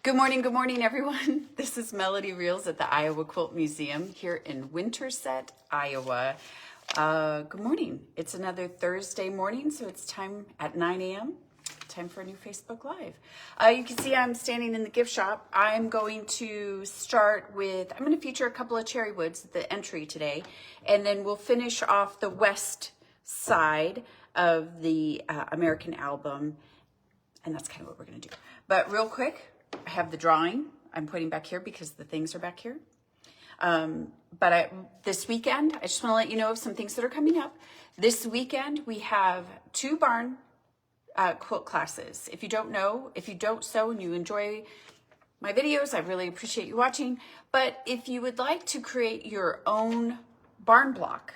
Good morning, everyone. This is Melody Reels at the Iowa Quilt Museum here in Winterset, Iowa. Good morning. It's another Thursday morning, so it's time at 9 a.m. Time for a new Facebook Live. You can see I'm standing in the gift shop. I'm going to start with, I'm going to feature a couple of Cherrywoods at the entry today, and then we'll finish off the west side of the American album, and that's kind of what we're going to do. But real quick, I have the drawing I'm putting back here because the things are back here. This weekend, I just want to let you know of some things that are coming up. This weekend, we have 2 barn quilt classes. If you don't know, if you don't sew and you enjoy my videos, I really appreciate you watching. But if you would like to create your own barn block,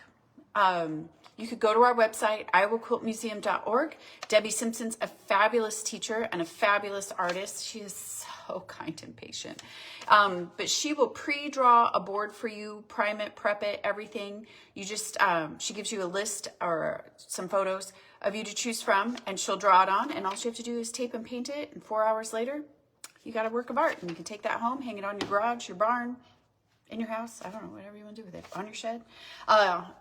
you could go to our website, iowaquiltmuseum.org. Debbie Simpson's a fabulous teacher and a fabulous artist. She is so kind and patient. But she will pre-draw a board for you, prime it, prep it, everything. You just, she gives you a list or some photos of you to choose from, and she'll draw it on, and all you have to do is tape and paint it, and 4 hours later, you got a work of art, and you can take that home, hang it on your garage, your barn, in your house, I don't know, whatever you want to do with it, on your shed.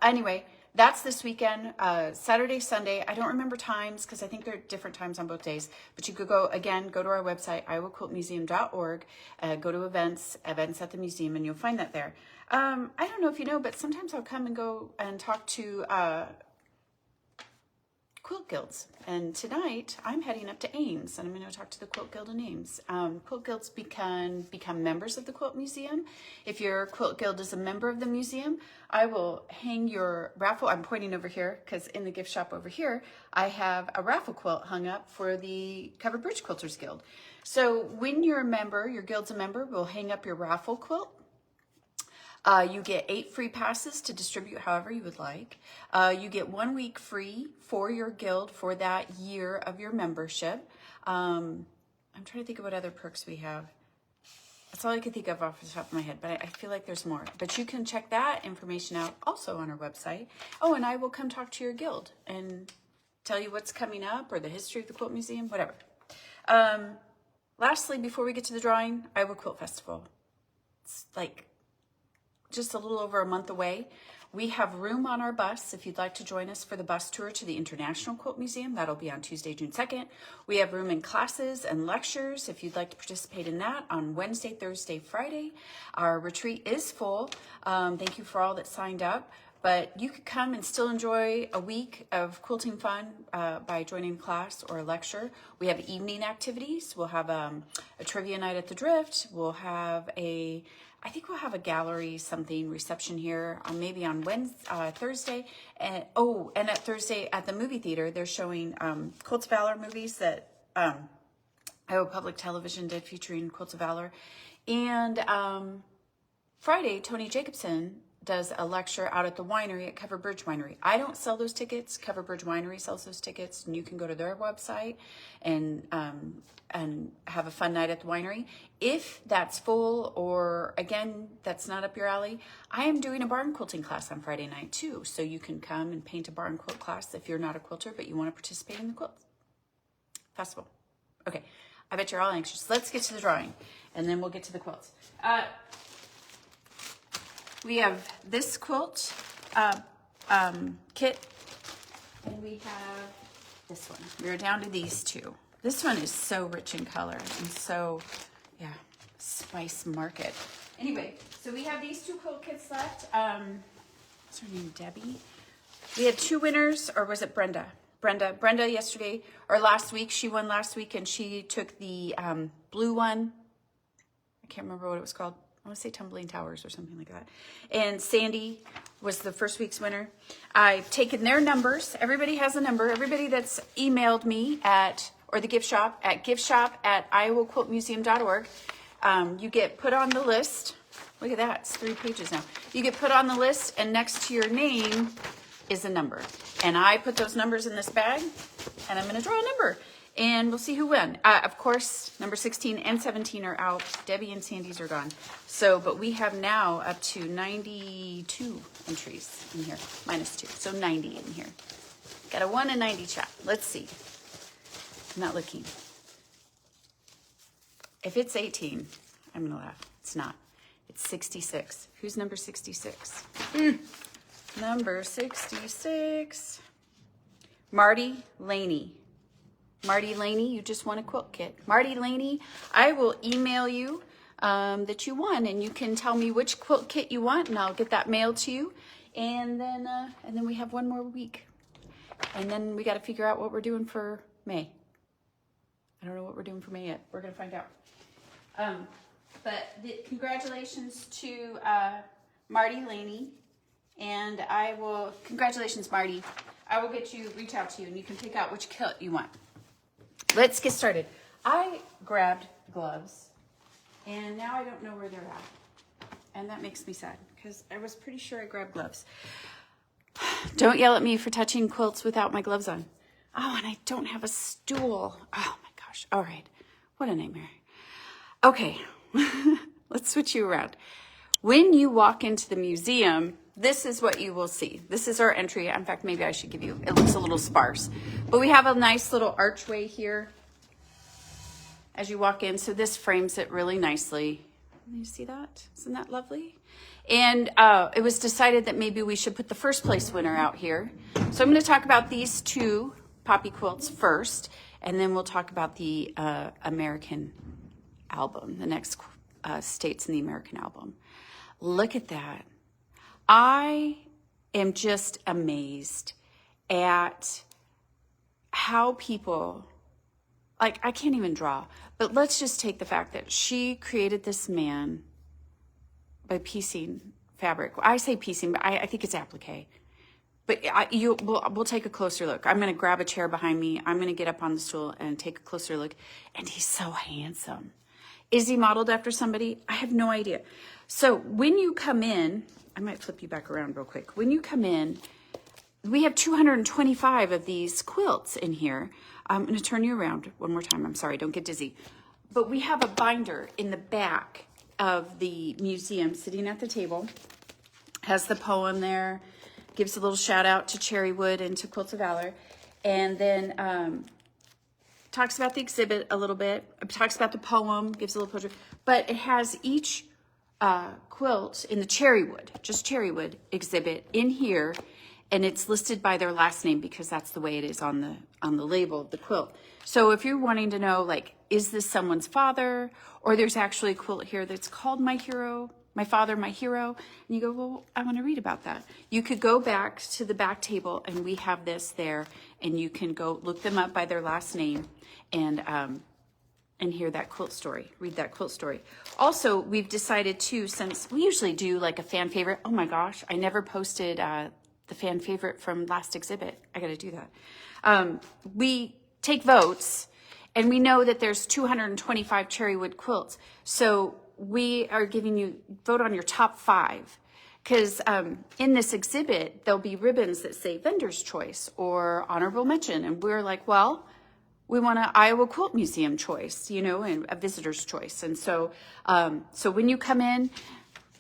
Anyway, that's this weekend, Saturday, Sunday. I don't remember times because I think there are different times on both days, but you could go to our website, iowaquiltmuseum.org, go to events at the museum, and you'll find that there. I don't know if you know, but sometimes I'll come and go and talk to quilt guilds, and tonight I'm heading up to Ames, and I'm going to talk to the Quilt Guild in Ames. Quilt guilds become members of the Quilt Museum. If your quilt guild is a member of the museum, I will hang your raffle. I'm pointing over here because in the gift shop over here, I have a raffle quilt hung up for the Covered Bridge Quilters Guild. So when you're a member, your guild's a member, we'll hang up your raffle quilt. You get 8 free passes to distribute however you would like. You get 1 week free for your guild for that year of your membership. I'm trying to think of what other perks we have. That's all I can think of off the top of my head, but I feel like there's more. But you can check that information out also on our website. Oh, and I will come talk to your guild and tell you what's coming up or the history of the Quilt Museum, whatever. Lastly, before we get to the drawing, Iowa Quilt Festival. It's like just a little over a month away. We have room on our bus if you'd like to join us for the bus tour to the International Quilt Museum. That'll be on Tuesday, June 2nd. We have room in classes and lectures if you'd like to participate in that on Wednesday, Thursday, Friday. Our retreat is full. Thank you for all that signed up. But you could come and still enjoy a week of quilting fun by joining class or a lecture. We have evening activities. We'll have a trivia night at the Drift. We'll have I think we'll have a gallery reception here maybe on Thursday. And at Thursday at the movie theater, they're showing Quilts of Valor movies that Iowa Public Television did featuring Quilts of Valor. And Friday, Tony Jacobson does a lecture out at the winery at Covered Bridge Winery. I don't sell those tickets. Covered Bridge Winery sells those tickets, and you can go to their website and have a fun night at the winery. If that's full, or again, that's not up your alley, I am doing a barn quilting class on Friday night too. So you can come and paint a barn quilt class if you're not a quilter, but you want to participate in the quilt festival. Okay, I bet you're all anxious. Let's get to the drawing, and then we'll get to the quilts. We have this quilt kit, and we have this one. We're down to these 2. This one is so rich in color and so, yeah, spice market. Anyway, so we have these 2 quilt kits left. What's her name, Debbie? We had 2 winners, or was it Brenda? Brenda yesterday, or last week. She won last week, and she took the blue one. I can't remember what it was called. I want to say Tumbling Towers or something like that. And Sandy was the first week's winner. I've taken their numbers. Everybody has a number. Everybody that's emailed me or the gift shop at iowaquiltmuseum.org, you get put on the list. Look at that. It's 3 pages now. You get put on the list, and next to your name is a number. And I put those numbers in this bag, and I'm going to draw a number. And we'll see who won. Of course, number 16 and 17 are out. Debbie and Sandy's are gone. So, but we have now up to 92 entries in here, -2. So 90 in here. Got a 1 and 90 chat. Let's see. I'm not looking. If it's 18, I'm going to laugh. It's not. It's 66. Who's number 66? Number 66. Marty Laney. Marty Laney, you just won a quilt kit. Marty Laney, I will email you that you won, and you can tell me which quilt kit you want, and I'll get that mailed to you. And then we have one more week. And then we got to figure out what we're doing for May. I don't know what we're doing for May yet. We're going to find out. But congratulations to Marty Laney. And congratulations, Marty. I will reach out to you, and you can pick out which kilt you want. Let's get started. I grabbed gloves, and now I don't know where they're at. And that makes me sad, because I was pretty sure I grabbed gloves. Don't yell at me for touching quilts without my gloves on. Oh, and I don't have a stool. Oh my gosh. All right. What a nightmare. Okay. Let's switch you around. When you walk into the museum, this is what you will see. This is our entry. In fact, maybe I should give you, it looks a little sparse. But we have a nice little archway here as you walk in. So this frames it really nicely. You see that? Isn't that lovely? And it was decided that maybe we should put the first place winner out here. So I'm going to talk about these two poppy quilts first, and then we'll talk about the American album, the next states in the American album. Look at that. I am just amazed at how people, like, I can't even draw, but let's just take the fact that she created this man by piecing fabric. I say piecing, but I think it's applique. But we'll take a closer look. I'm going to grab a chair behind me. I'm going to get up on the stool and take a closer look. And he's so handsome. Is he modeled after somebody? I have no idea. So when you come in, I might flip you back around real quick. When you come in, we have 225 of these quilts in here. I'm going to turn you around one more time. I'm sorry, don't get dizzy. But we have a binder in the back of the museum sitting at the table. Has the poem there. Gives a little shout out to Cherrywood and to Quilts of Valor. And then talks about the exhibit a little bit. Talks about the poem. Gives a little poetry. But it has each quilt in the Cherrywood, just Cherrywood exhibit in here, and it's listed by their last name because that's the way it is on the label of the quilt. So if you're wanting to know, like, is this someone's father, or there's actually a quilt here that's called My Hero, My Father, My Hero, and you go, well, I want to read about that. You could go back to the back table, and we have this there, and you can go look them up by their last name, and hear that quilt story, read that quilt story. Also, we've decided too, since we usually do like a fan favorite. Oh my gosh, I never posted the fan favorite from last exhibit. I got to do that. We take votes, and we know that there's 225 Cherrywood quilts. So we are giving you, vote on your top 5. Because in this exhibit, there'll be ribbons that say vendor's choice or honorable mention. And we're like, well, we want an Iowa Quilt Museum choice, you know, and a visitor's choice. And so when you come in,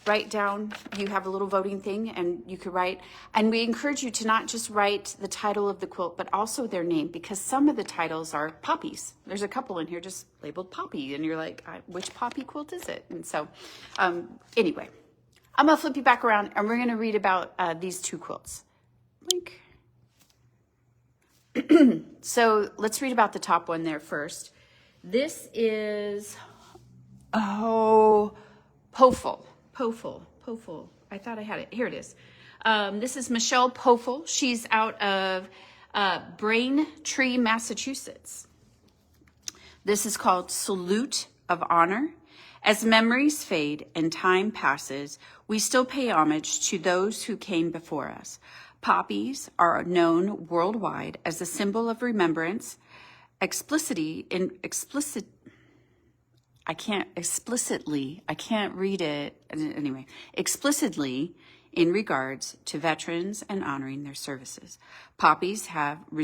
write down, you have a little voting thing, and you could write. And we encourage you to not just write the title of the quilt, but also their name, because some of the titles are poppies. There's a couple in here just labeled poppy, and you're like, which poppy quilt is it? And so anyway, I'm going to flip you back around, and we're going to read about these two quilts. Blink. So let's read about the top one there first. This is, Poful. I thought I had it. Here it is. This is Michelle Poful. She's out of Braintree, Massachusetts. This is called Salute of Honor. As memories fade and time passes, we still pay homage to those who came before us. Poppies are known worldwide as a symbol of remembrance, I can't read it anyway, explicitly in regards to veterans and honoring their services. Poppies have the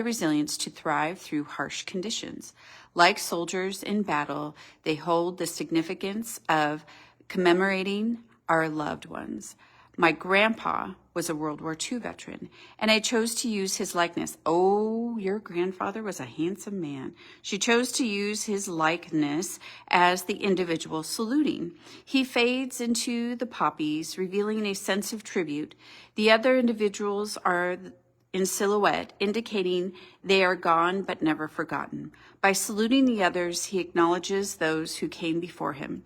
resilience to thrive through harsh conditions. Like soldiers in battle, they hold the significance of commemorating our loved ones. My grandpa was a World War II veteran, and I chose to use his likeness. Oh, your grandfather was a handsome man. She chose to use his likeness as the individual saluting. He fades into the poppies, revealing a sense of tribute. The other individuals are in silhouette, indicating they are gone but never forgotten. By saluting the others, he acknowledges those who came before him,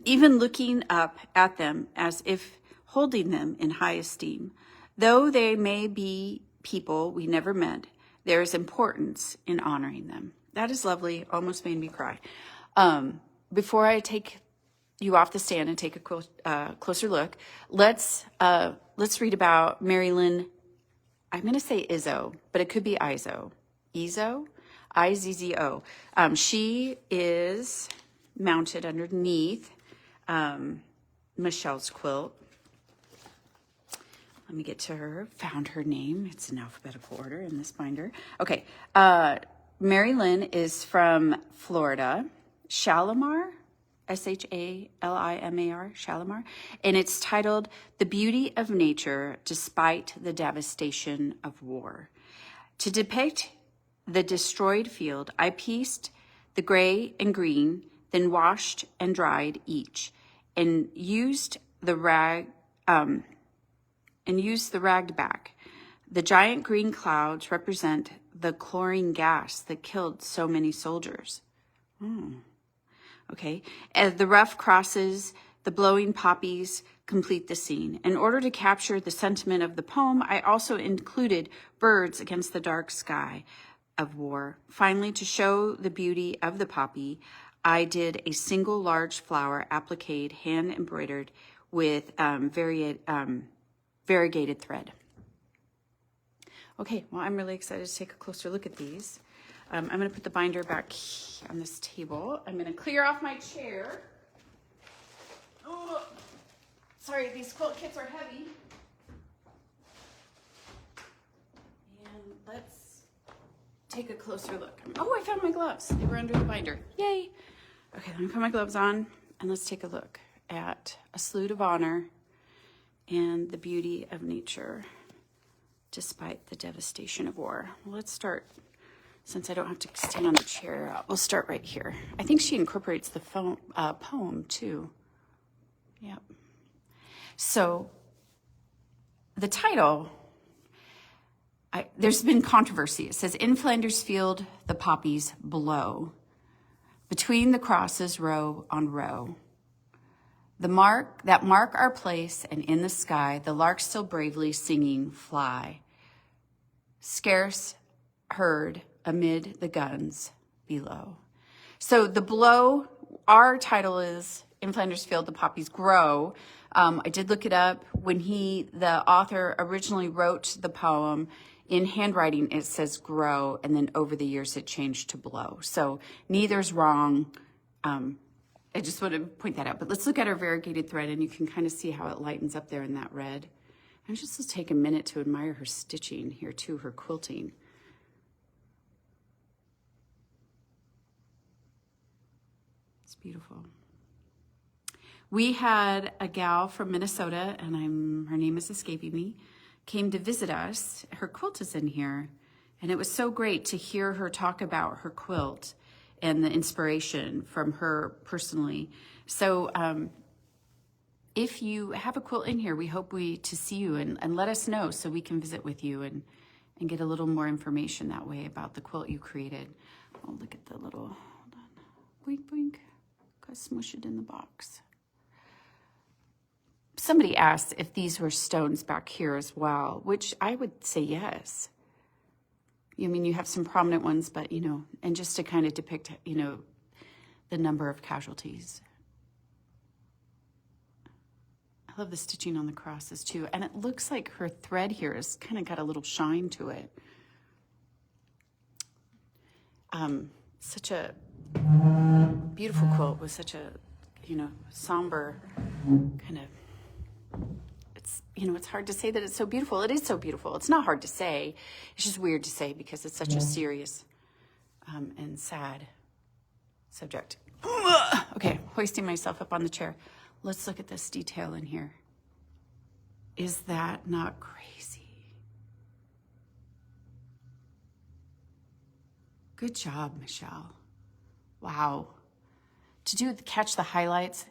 even looking up at them as if holding them in high esteem. Though they may be people we never met, there is importance in honoring them. That is lovely. Almost made me cry. Before I take you off the stand and take a closer look, let's read about Mary Lynn. I'm going to say Izzo, but it could be Izzo. Izzo? Izzo. She is mounted underneath Michelle's quilt. Let me get to her. Found her name. It's in alphabetical order in this binder. Okay. Mary Lynn is from Florida. Shalimar, Shalimar, Shalimar. And it's titled The Beauty of Nature Despite the Devastation of War. To depict the destroyed field, I pieced the gray and green, then washed and dried each, and used the ragged back. The giant green clouds represent the chlorine gas that killed so many soldiers. Okay. As the rough crosses, the blowing poppies complete the scene. In order to capture the sentiment of the poem, I also included birds against the dark sky of war. Finally, to show the beauty of the poppy, I did a single large flower applique hand embroidered with variegated thread. Okay, well, I'm really excited to take a closer look at these. I'm going to put the binder back on this table. I'm going to clear off my chair. Oh, sorry, these quilt kits are heavy. And let's take a closer look. Oh, I found my gloves. They were under the binder. Yay. Okay, let me put my gloves on and let's take a look at A Salute of Honor and the Beauty of Nature despite the devastation of war. Well, let's start, since I don't have to stand on the chair, we'll start right here. I think she incorporates the poem too. Yep. So the title, there's been controversy. It says, in Flanders Field, the poppies blow. Between the crosses, row on row. That mark our place, and in the sky, the larks still bravely singing fly. Scarce heard amid the guns below. So the blow, our title is In Flanders Field, the Poppies Grow. I did look it up. When the author originally wrote the poem, in handwriting it says grow, and then over the years it changed to blow. So neither's wrong. I just want to point that out. But let's look at our variegated thread, and you can kind of see how it lightens up there in that red. And just let's take a minute to admire her stitching here too, her quilting. It's beautiful. We had a gal from Minnesota, and her name is escaping me, came to visit us. Her quilt is in here, and it was so great to hear her talk about her quilt and the inspiration from her personally. So if you have a quilt in here, we hope to see you and let us know so we can visit with you and get a little more information that way about the quilt you created. Oh, look at the little, hold on, boink, boink, got smush it in the box. Somebody asked if these were stones back here as well, which I would say yes. I mean, you have some prominent ones, but, and just to kind of depict, the number of casualties. I love the stitching on the crosses too. And it looks like her thread here has kind of got a little shine to it. Such a beautiful quilt with such a, somber kind of, it's hard to say that it's so beautiful. It is so beautiful. It's not hard to say. It's just weird to say because it's such a serious and sad subject. Okay, hoisting myself up on the chair. Let's look at this detail in here. Is that not crazy? Good job, Michelle. Wow. To do catch the highlights,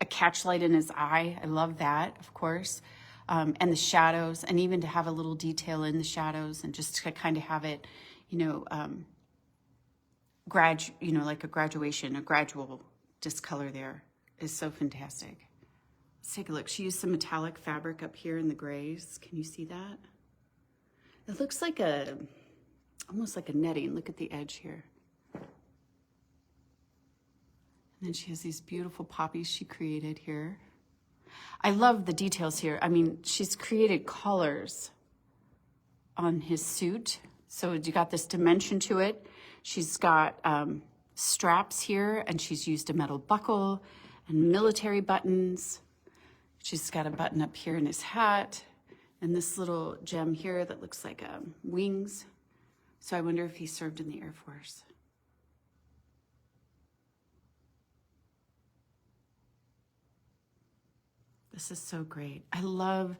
a catch light in his eye. I love that, of course. And the shadows, and even to have a little detail in the shadows, and just to kind of have it, like a graduation, a gradual discolor there is so fantastic. Let's take a look. She used some metallic fabric up here in the grays. Can you see that? It looks like almost like a netting. Look at the edge here. And then she has these beautiful poppies she created here. I love the details here. I mean, she's created collars on his suit. So you got this dimension to it. She's got straps here, and she's used a metal buckle and military buttons. She's got a button up here in his hat, and this little gem here that looks like wings. So I wonder if he served in the Air Force. This is so great. I love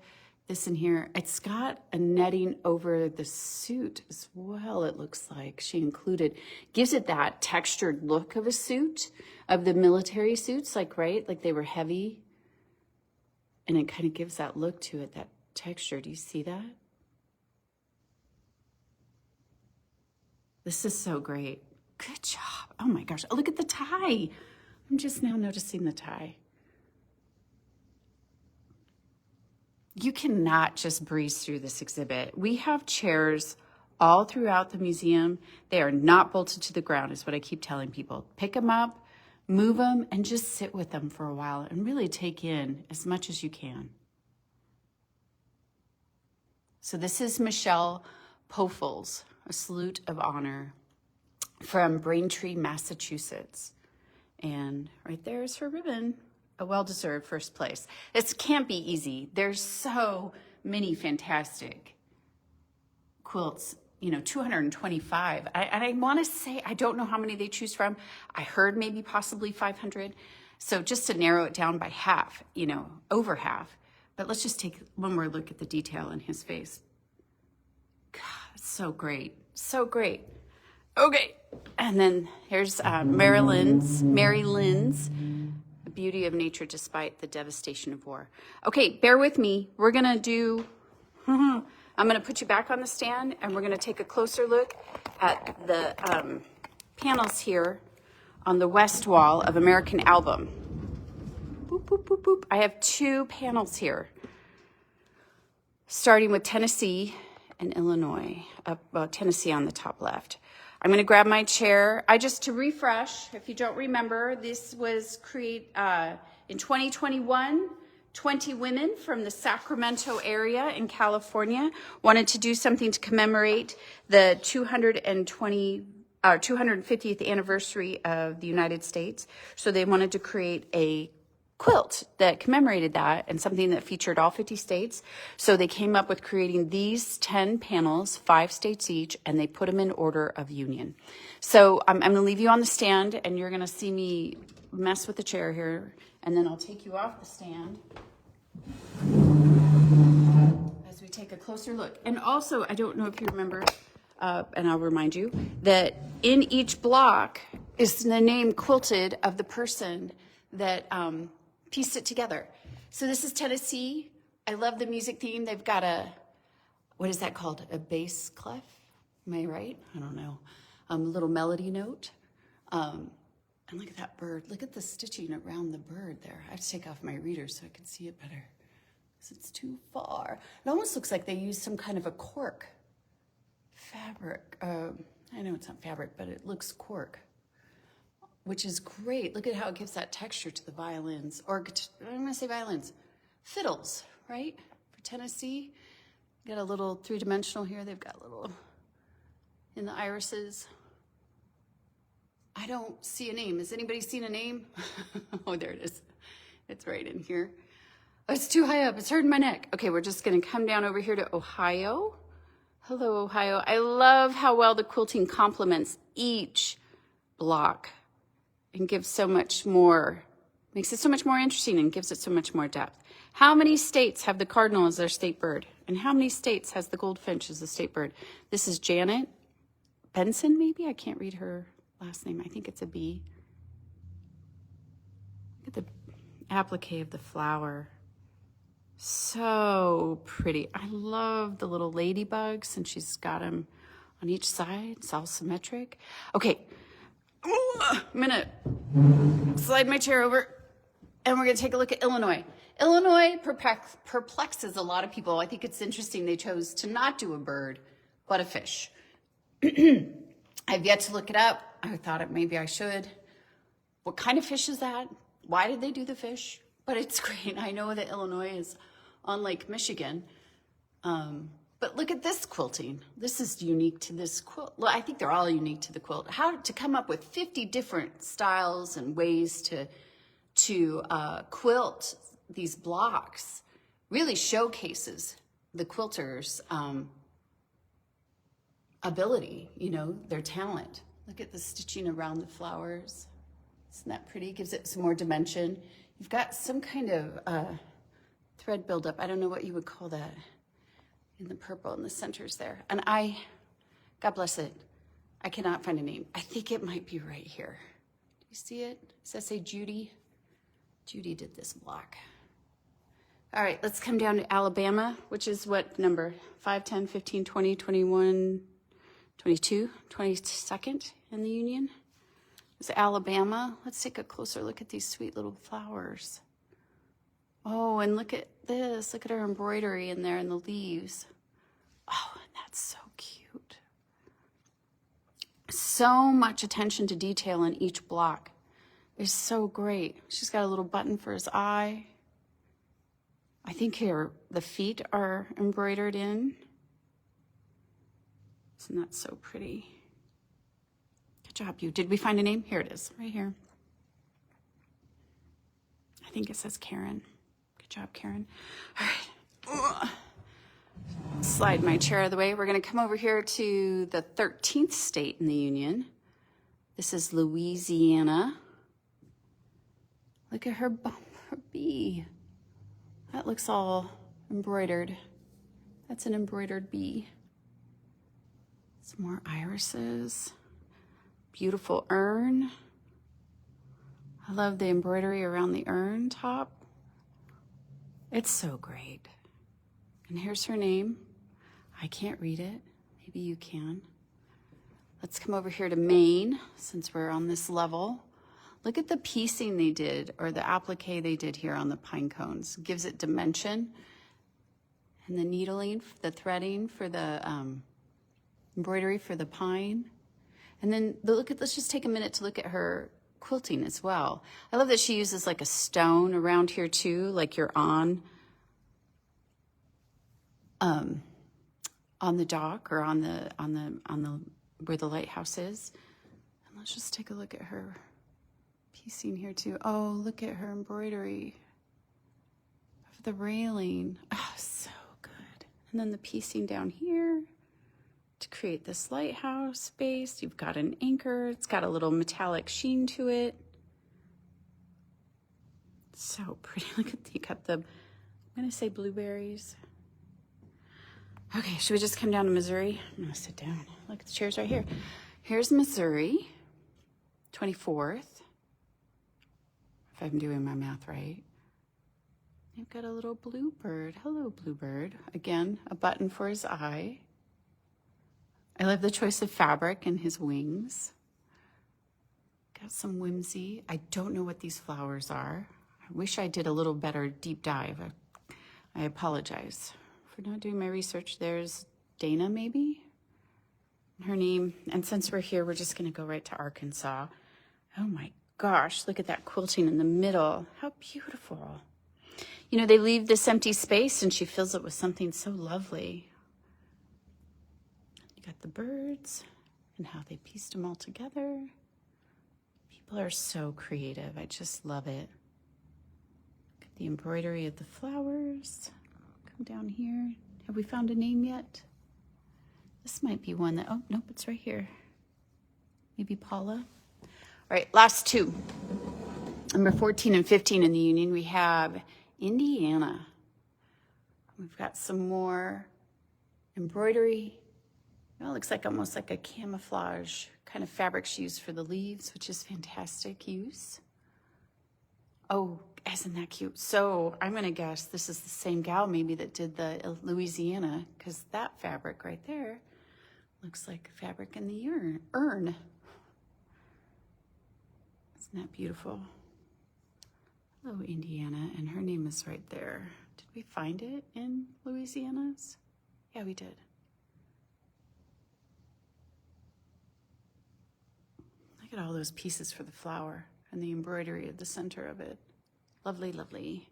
this in here. It's got a netting over the suit as well, it looks like. She included, gives it that textured look of a suit, of the military suits, like they were heavy. And it kind of gives that look to it, that texture. Do you see that? This is so great. Good job. Oh my gosh. Oh, look at the tie. I'm just now noticing the tie. You cannot just breeze through this exhibit. We have chairs all throughout the museum. They are not bolted to the ground, is what I keep telling people. Pick them up, move them, and just sit with them for a while and really take in as much as you can. So this is Michelle Pofel's, a salute of honor from Braintree, Massachusetts. And right there is her ribbon. A well-deserved first place. This can't be easy. There's so many fantastic quilts, 225. And I want to say, I don't know how many they choose from. I heard maybe possibly 500. So just to narrow it down by half, over half. But let's just take one more look at the detail in his face. God, it's so great. So great. Okay. And then here's Mary Lynn's Beauty of Nature Despite the Devastation of War. Okay, bear with me. We're going to do, I'm going to put you back on the stand, and we're going to take a closer look at the panels here on the west wall of American Album. Boop, boop, boop, boop. I have two panels here, starting with Tennessee and Illinois, Tennessee on the top left. I'm going to grab my chair. To refresh, if you don't remember, this was created in 2021. 20 women from the Sacramento area in California wanted to do something to commemorate the 250th anniversary of the United States. So they wanted to create a quilt that commemorated that and something that featured all 50 states. So they came up with creating these 10 panels, 5 states each, and they put them in order of union. So I'm going to leave you on the stand, and you're going to see me mess with the chair here, and then I'll take you off the stand as we take a closer look. And also, I don't know if you remember, and I'll remind you, that in each block is the name quilted of the person that pieced it together. So this is Tennessee. I love the music theme. They've got what is that called? A bass clef? Am I right? I don't know. A little melody note. And look at that bird. Look at the stitching around the bird there. I have to take off my reader so I can see it better, because it's too far. It almost looks like they used some kind of a cork fabric. I know it's not fabric, but it looks cork, which is great. Look at how it gives that texture to the violins, or I'm going to say violins, fiddles, right? For Tennessee, got a little three-dimensional here. They've got a little in the irises. I don't see a name. Has anybody seen a name? Oh, there it is. It's right in here. Oh, it's too high up. It's hurting my neck. Okay, we're just going to come down over here to Ohio. Hello, Ohio. I love how well the quilting complements each block and gives so much more Makes it so much more interesting and gives it so much more depth. How many states have the cardinal as their state bird? And how many states has the goldfinch as the state bird? This is Janet Benson, maybe? I can't read her last name. I think it's a B. Look at the applique of the flower. So pretty. I love the little ladybugs, and she's got them on each side. It's all symmetric. Okay, I'm gonna slide my chair over, and we're gonna take a look at Illinois. Illinois perplexes a lot of people. I think it's interesting they chose to not do a bird, but a fish. I've yet to look it up. I thought maybe I should. What kind of fish is that? Why did they do the fish? But it's great. I know that Illinois is on Lake Michigan. But look at this quilting. This is unique to this quilt. Well, I think they're all unique to the quilt. How to come up with 50 different styles and ways to quilt these blocks really showcases the quilter's ability, you know, their talent. Look at the stitching around the flowers. Isn't that pretty? Gives it some more dimension. You've got some kind of thread buildup. I don't know what you would call that in the purple in the centers there. And God bless it, I cannot find a name. I think it might be right here. Do you see it? Does that say Judy? Judy did this block. All right, let's come down to Alabama, which is what number? 5, 10, 15, 20, 21, 22, 22nd in the Union. It's Alabama. Let's take a closer look at these sweet little flowers. Oh, and look at this. Look at her embroidery in there and the leaves. Oh, and that's so cute. So much attention to detail in each block. It's so great. She's got a little button for his eye. I think here the feet are embroidered in. Isn't that so pretty? Good job, you. Did we find a name? Here it is, right here. I think it says Karen. Good job, Karen. All right. Slide my chair out of the way. We're going to come over here to the 13th state in the Union. This is Louisiana. Look at her bee. That looks all embroidered. That's an embroidered bee. Some more irises. Beautiful urn. I love the embroidery around the urn top. It's so great. And here's her name. I can't read it. Maybe you can. Let's come over here to Maine, since we're on this level. Look at the piecing they did, or the applique they did here on the pine cones. Gives it dimension. And the needling, the threading for the embroidery for the pine. And then let's just take a minute to look at her quilting as well. I love that she uses like a stone around here too, like you're on the dock or on the where the lighthouse is. And let's just take a look at her piecing here too. Oh, look at her embroidery of the railing. Oh, so good. And then the piecing down here to create this lighthouse space. You've got an anchor. It's got a little metallic sheen to it. So pretty. Look at, you got the, I'm gonna say blueberries. Okay, should we just come down to Missouri? I'm gonna sit down. Look at the chairs right here. Here's Missouri, 24th. If I'm doing my math right. You've got a little bluebird. Hello, bluebird. Again, a button for his eye. I love the choice of fabric and his wings. Got some whimsy. I don't know what these flowers are. I wish I did a little better deep dive. I apologize for not doing my research. There's Dana, maybe? Her name. And since we're here, we're just going to go right to Arkansas. Oh my gosh, look at that quilting in the middle. How beautiful. You know, they leave this empty space and she fills it with something so lovely. You got the birds and how they pieced them all together. People are so creative. I just love it. Look at the embroidery of the flowers. Come down here. Have we found a name yet? This might be one that, oh, nope, it's right here. Maybe Paula. All right, last two. Number 14 and 15 in the Union, we have Indiana. We've got some more embroidery. It looks like almost like a camouflage kind of fabric she used for the leaves, which is fantastic use. Oh, isn't that cute? So I'm going to guess this is the same gal maybe that did the Louisiana, because that fabric right there looks like fabric in the urn. Isn't that beautiful? Hello, Indiana, and her name is right there. Did we find it in Louisiana's? Yeah, we did. Look at all those pieces for the flower and the embroidery at the center of it. Lovely, lovely.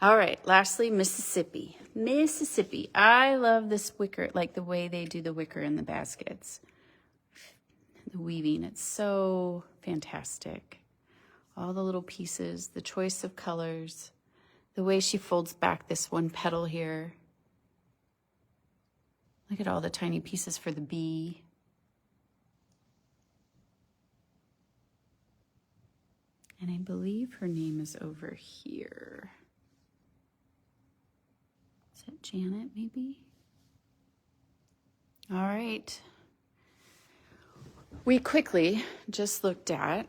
All right, lastly, Mississippi. Mississippi. I love this wicker, like the way they do the wicker in the baskets. The weaving, it's so fantastic. All the little pieces, the choice of colors, the way she folds back this one petal here. Look at all the tiny pieces for the bee. And I believe her name is over here. Is that Janet, maybe? All right. We quickly just looked at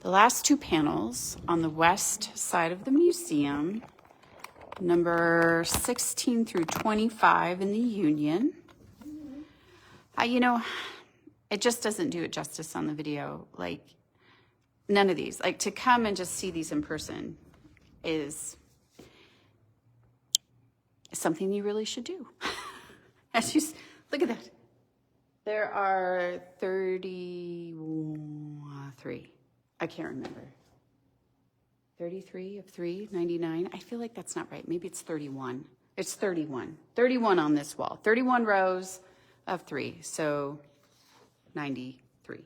the last two panels on the west side of the museum, number 16 through 25 in the Union. You know, it just doesn't do it justice on the video. Like, none of these. Like, to come and just see these in person is something you really should do. As you look at that. There are 33. I can't remember. 33 of 399. I feel like that's not right. Maybe it's 31. It's 31. 31 on this wall. 31 rows of 3. So 93.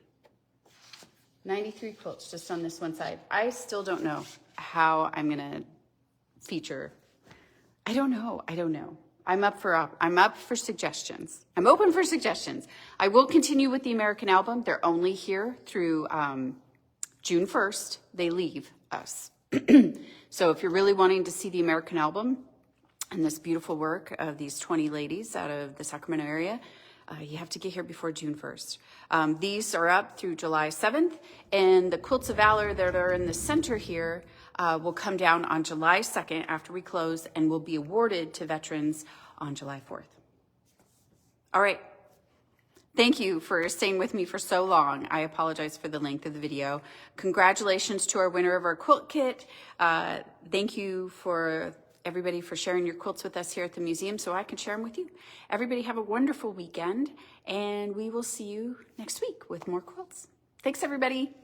93 quilts just on this one side. I still don't know how I'm going to feature. I don't know. I'm up for suggestions. I'm open for suggestions. I will continue with the American album. They're only here through June 1st. They leave us. So if you're really wanting to see the American album and this beautiful work of these 20 ladies out of the Sacramento area, you have to get here before June 1st. These are up through July 7th, and the Quilts of Valor that are in the center here will come down on July 2nd after we close, and will be awarded to veterans on July 4th. All right. Thank you for staying with me for so long. I apologize for the length of the video. Congratulations to our winner of our quilt kit. Thank you for everybody for sharing your quilts with us here at the museum so I can share them with you. Everybody have a wonderful weekend, and we will see you next week with more quilts. Thanks, everybody.